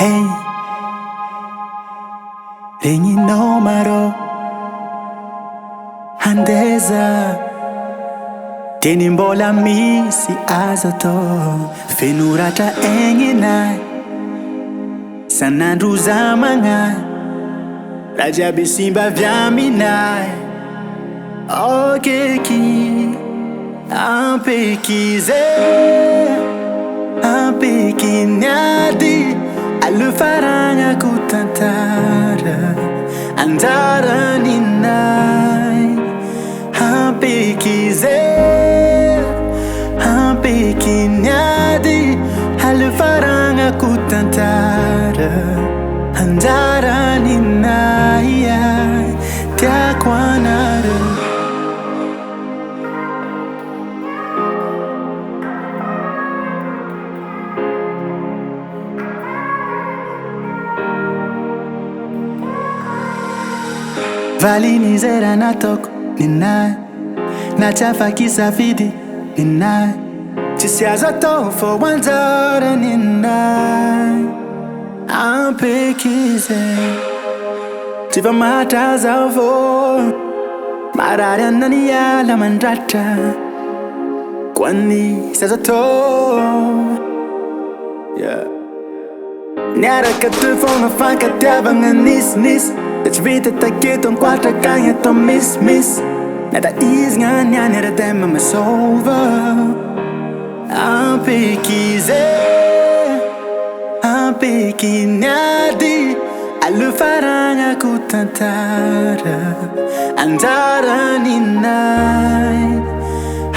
Hey, ringi nomaro handeza Tenimbola misi azato Fenurata enginai Sanandru zamangai Raja bisimba vyaminai Okeki Ampy kize Ampy kinyadi Alufaranga kutantara Andara ninai Ampy kize Ampy kinyadi Alufaranga kutantara Andara ninai Tiakwanara Vali nizera natok ninai Nachafa kisafidi ninai Chisiaza tofo wanzara ninai Ampy kize Tiva mata zavo Marara nania la mandrata Kwani saza to Yeah Nyara katufonga fanka tiavanga nis Dat je weet dat ik het onkwatra kan je dan mis Na dat is gaan ja nere demma me sova Ampy kize Ampy kinyadi Alufaranga kutantara Andara ninai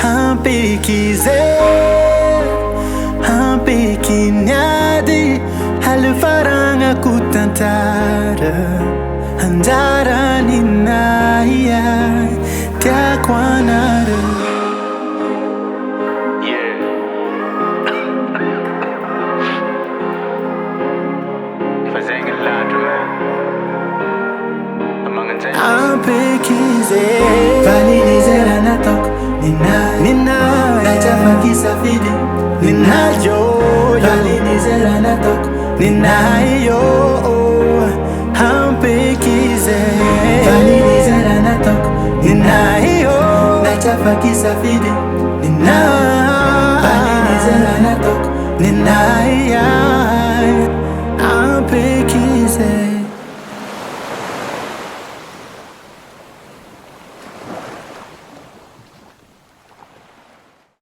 Ampy kize Ampy kinyadi Alufaranga kutantara Andara ninai Tiakwanara Ampy kize Vali nizera natok Ninai Nachafa kisafidi Ninai yo Vali nizera natok Ninai yo Ampy kize Vali nizera natok Ninai yo Nachafa kisafidi Ninai Vali nizera natok Ninai